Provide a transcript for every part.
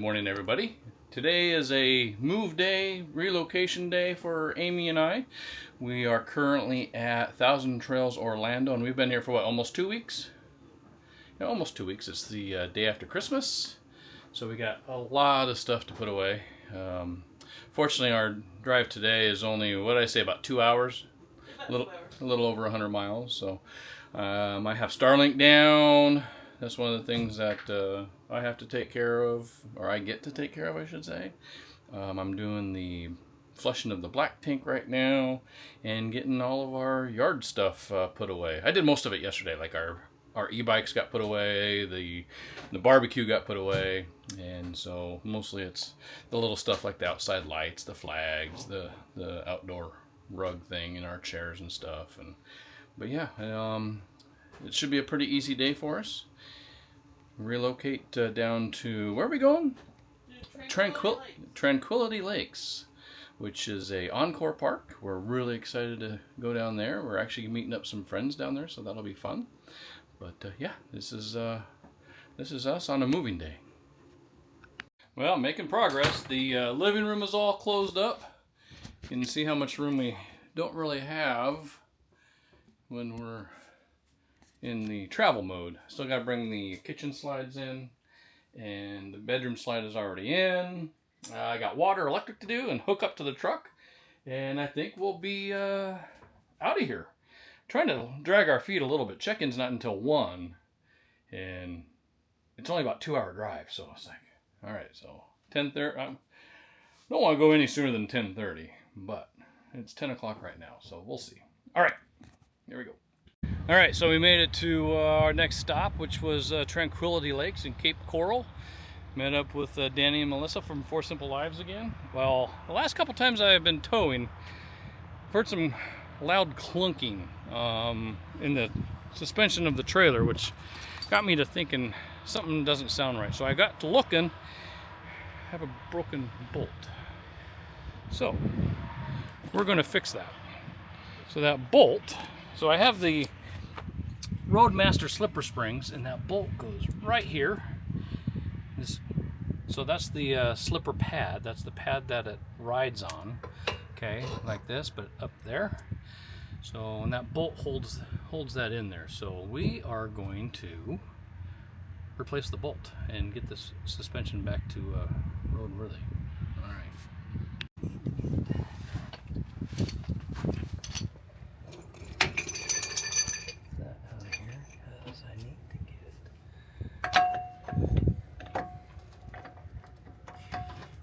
morning, everybody. Today is a move day, relocation day for Amy and I. We are currently at Thousand Trails, Orlando, and we've been here for what, almost 2 weeks? Yeah, almost 2 weeks. It's the day after Christmas, so we got a lot of stuff to put away. Fortunately, our drive today is only, what did I say, about 2 hours? A little over 100 miles. So I have Starlink down. That's one of the things that I have to take care of, or I get to take care of, I should say. I'm doing the flushing of the black tank right now and getting all of our yard stuff put away. I did most of it yesterday, like our e-bikes got put away, the barbecue got put away, and so mostly it's the little stuff like the outside lights, the flags, the outdoor rug thing, and our chairs and stuff. But yeah, it should be a pretty easy day for us. Relocate down to, where are we going? Tranquility Lakes, which is a Encore park. We're really excited to go down there. We're actually meeting up some friends down there, so that'll be fun. But yeah, this is us on a moving day. Well, making progress. The living room is all closed up. You can see how much room we don't really have when we're in the travel mode. Still got to bring the kitchen slides in, and the bedroom slide is already in. I got water, electric to do, and hook up to the truck, and I think we'll be out of here. Trying to drag our feet a little bit. Check-in's not until 1, and it's only about 2-hour drive, so it's like, all right, so 10:30. I don't want to go any sooner than 10:30, but it's 10 o'clock right now, so we'll see. All right, here we go. All right, so we made it to our next stop, which was Tranquility Lakes in Cape Coral. Met up with Danny and Melissa from 4 Simple Lives again. Well, the last couple times I've been towing, I've heard some loud clunking in the suspension of the trailer, which got me to thinking something doesn't sound right. So I got to looking, have a broken bolt. So we're going to fix that. So that bolt, so I have the Roadmaster slipper springs, and that bolt goes right here. So that's the slipper pad. That's the pad that it rides on. Okay, like this, but up there. So, and that bolt holds that in there. So we are going to replace the bolt and get this suspension back to roadworthy. All right. That out of here, because I need to get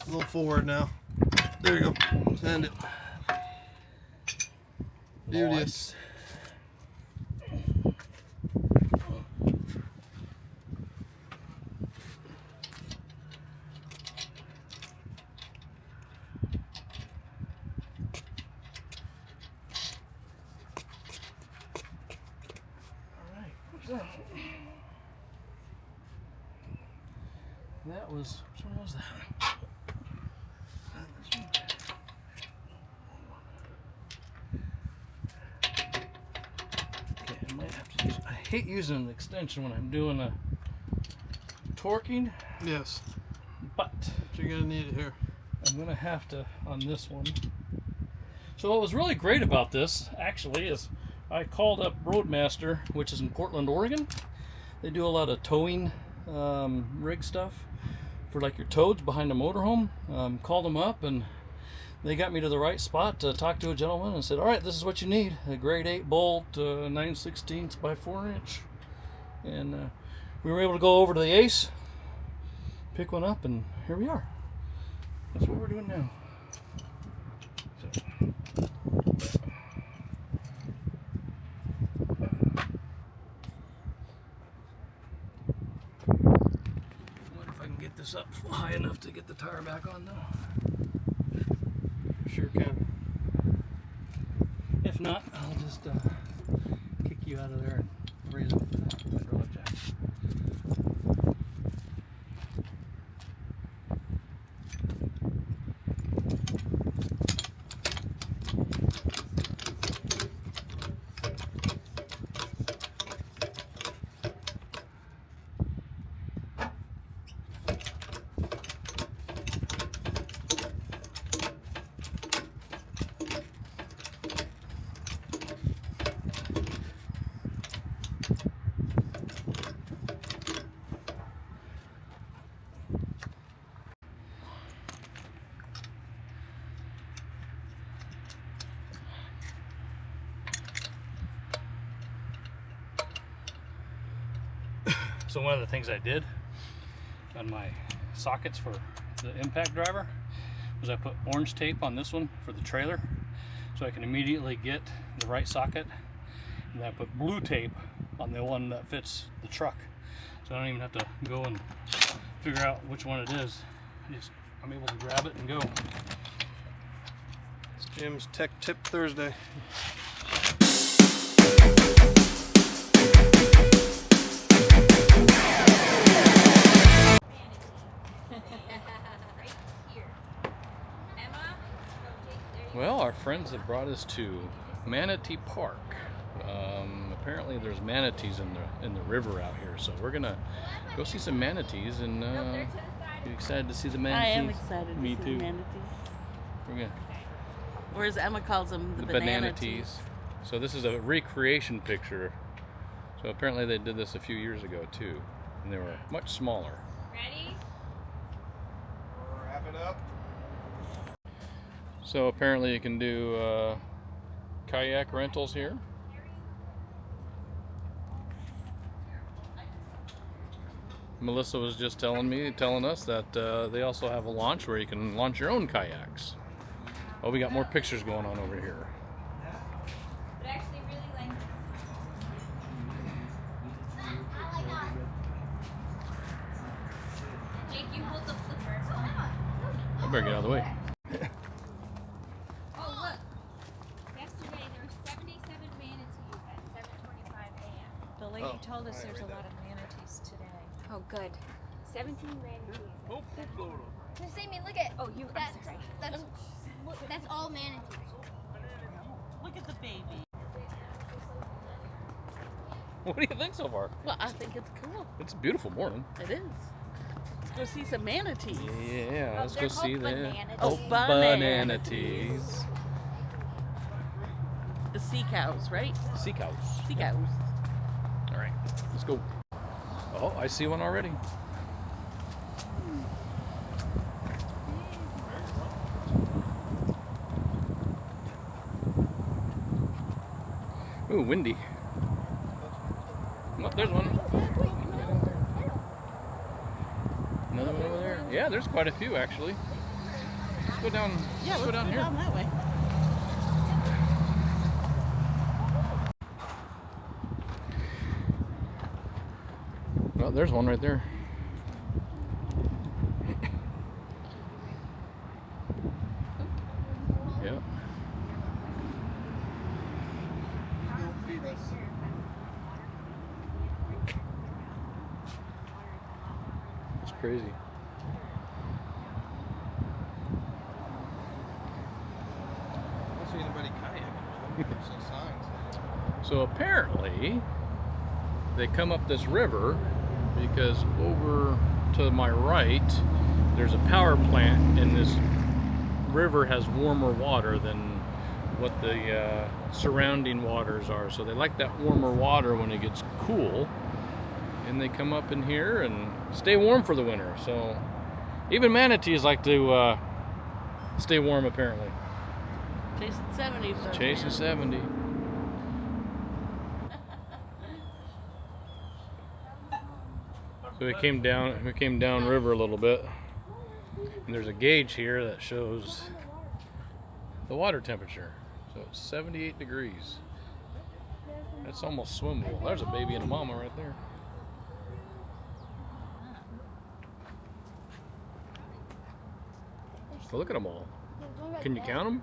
a little forward now. There you go. Send it. Beauteous. Alright, what's that? That was, which one was that? I hate using an extension when I'm doing a torquing. Yes. But you're gonna need it here. I'm gonna have to on this one. So what was really great about this actually is I called up Roadmaster, which is in Portland, Oregon. They do a lot of towing rig stuff for like your tows behind a motorhome. Called them up and they got me to the right spot to talk to a gentleman and said, all right, this is what you need. A grade 8 bolt, 9/16 by 4 inch. And we were able to go over to the Ace, pick one up, and here we are. That's what we're doing now. So. I wonder if I can get this up high enough to get the tire back on though. Sure can. If not, I'll just kick you out of there and raise up the hydraulic jack. So one of the things I did on my sockets for the impact driver was I put orange tape on this one for the trailer so I can immediately get the right socket, and I put blue tape on the one that fits the truck, so I don't even have to go and figure out which one it is. I'm able to grab it and go. It's Jim's Tech Tip Thursday. Well, our friends have brought us to Manatee Park. Apparently there's manatees in the river out here, so we're gonna go see some manatees. And you excited to see the manatees? I am excited to see the manatees. We're gonna, or as Emma calls them, the Manatees. So this is a recreation picture. So apparently they did this a few years ago too, and they were much smaller. Ready? Wrap it up. So apparently you can do kayak rentals here. Melissa was just telling us that they also have a launch where you can launch your own kayaks. Oh, we got more pictures going on over here. But I actually really like this. Jake, you hold the flipper. I better get out of the way. Oh, look. Yesterday there were 77 manatees at 7:25 a.m. The lady told us there's a lot of manatees today. Oh, good. 17 manatees. Oh, Just see me, look at. Oh, you. That's, I'm sorry. that's all manatees. Look at the baby. What do you think so far? Well, I think it's cool. It's a beautiful morning. It is. Let's go see some manatees. Yeah, let's go they're see called them. Bananatees. Oh, Bananatees. The sea cows, right? Sea cows. Sea cows. All right, let's go. Oh, I see one already. Ooh, windy. Oh, there's one. Another one over there. Yeah, there's quite a few actually. Let's go down. Yeah, let's go down here. down that way. Oh, there's one right there. Yep. It's crazy. I don't see anybody kayaking. There's no signs. So apparently they come up this river because over to my right there's a power plant, and this river has warmer water than what the surrounding waters are. So they like that warmer water when it gets cool, and they come up in here and stay warm for the winter. So even manatees like to stay warm apparently. Chasing 70. Chasing 70. So we came down river a little bit, and there's a gauge here that shows the water temperature. So it's 78 degrees. That's almost swimmable. There's a baby and a mama right there. Well, look at them all. Can you count them?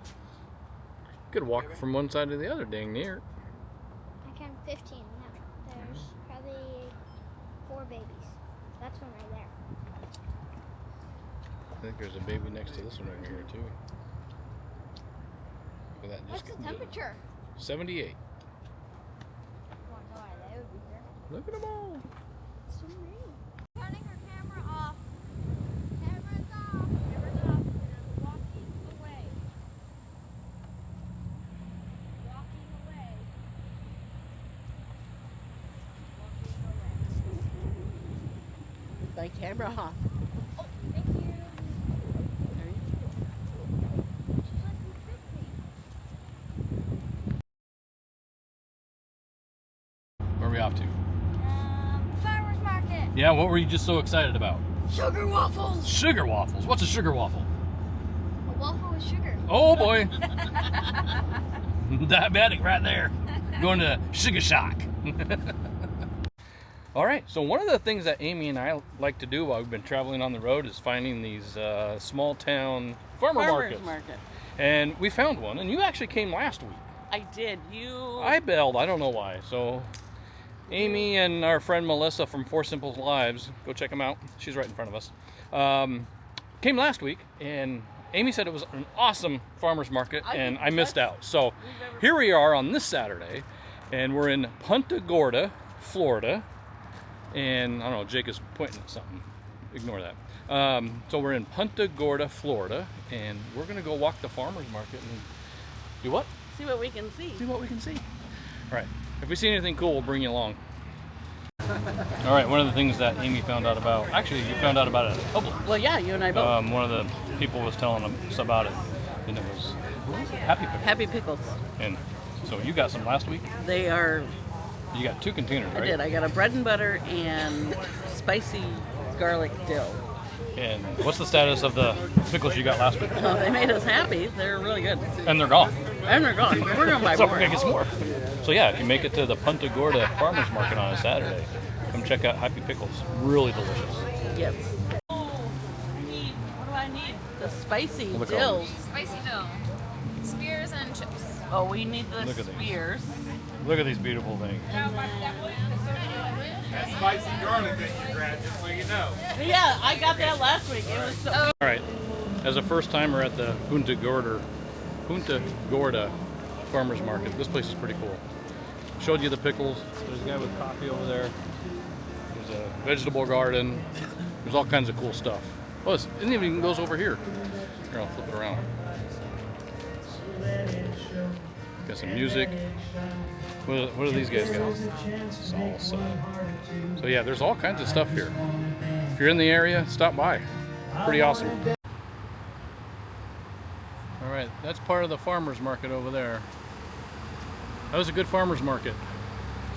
You could walk from one side to the other, dang near. I count 15. No, there's probably 4 babies. That's one right there. I think there's a baby next to this one right here too. Look at that, What's just the temperature? 78. I want to know why they would be here. Look at them all. So many. Turning her camera off. Camera's off. Camera's off. We're walking away. Walking away. By camera off. Oh, thank you. There you go. She's like, you tricked me. Where are we off to? Yeah, what were you just so excited about? Sugar waffles. Sugar waffles. What's a sugar waffle? A waffle with sugar. Oh boy. Diabetic right there. Going to sugar shock. All right, so one of the things that Amy and I like to do while we've been traveling on the road is finding these small town farmers market. And we found one, and you actually came last week. I did. I bailed, I don't know why. So Amy and our friend Melissa from Four Simple Lives, go check them out. She's right in front of us. Came last week, and Amy said it was an awesome farmers market, and I missed out. So here we are on this Saturday, and we're in Punta Gorda, Florida. And I don't know, Jake is pointing at something. Ignore that. So we're in Punta Gorda, Florida, and we're gonna go walk the farmers market and do what? See what we can see. See what we can see. All right. If we see anything cool, we'll bring you along. All right. One of the things that Amy found out about, actually, you found out about it at Publix. Well, yeah, you and I both. One of the people was telling us about it, and it was Happy Pickles. Happy Pickles. And so you got some last week. They are. You got 2 containers, right? I did. I got a bread and butter and spicy garlic dill. And what's the status of the pickles you got last week? Oh, they made us happy. They're really good. And they're gone. And they're gone. We're going to buy So more. we're gonna get some more. So yeah, if you make it to the Punta Gorda Farmers Market on a Saturday, come check out Happy Pickles. Really delicious. Yes. Oh, what do I need? The spicy Look at all dills. Spicy dill. Spears and chips. Oh, we need the Look at these. spears. Look at these beautiful things. That spicy garlic that you grabbed, just so you know. Yeah, I got that last week. It was so. All right, as a first timer at the Punta Gorda Farmers Market, this place is pretty cool. Showed you the pickles. There's a guy with coffee over there. There's a vegetable garden. There's all kinds of cool stuff. Oh, it even goes over here. Here, I'll flip it around. Got some music. What do these guys got? Salsa. So yeah, there's all kinds of stuff here. If you're in the area, stop by. Pretty awesome. All right, that's part of the farmers market over there. That was a good farmers market.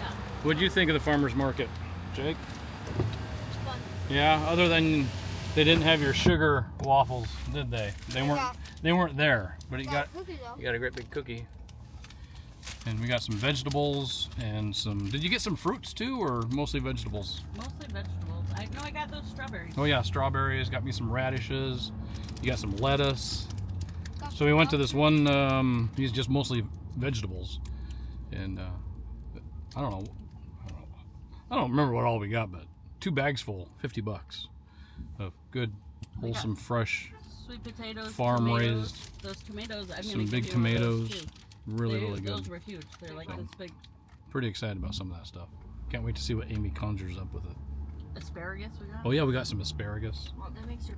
Yeah. What'd you think of the farmers market, Jake? It's fun. Yeah, other than they didn't have your sugar waffles, did they? They weren't there, but you got a great big cookie. And we got some vegetables and some. Did you get some fruits too, or mostly vegetables? Mostly vegetables. I know I got those strawberries. Oh yeah, strawberries. Got me some radishes. You got some lettuce. So we went to this one. He's just mostly vegetables, and I don't remember what all we got, but 2 bags full, $50 of good, wholesome, fresh, Sweet potatoes, farm tomatoes. raised. Those tomatoes. I'm Some gonna big give you one of those, tomatoes. too. Really good. Those were huge. They're like this big. Pretty excited about some of that stuff. Can't wait to see what Amy conjures up with it. Asparagus we got. Oh yeah, we got some asparagus. Well, that makes your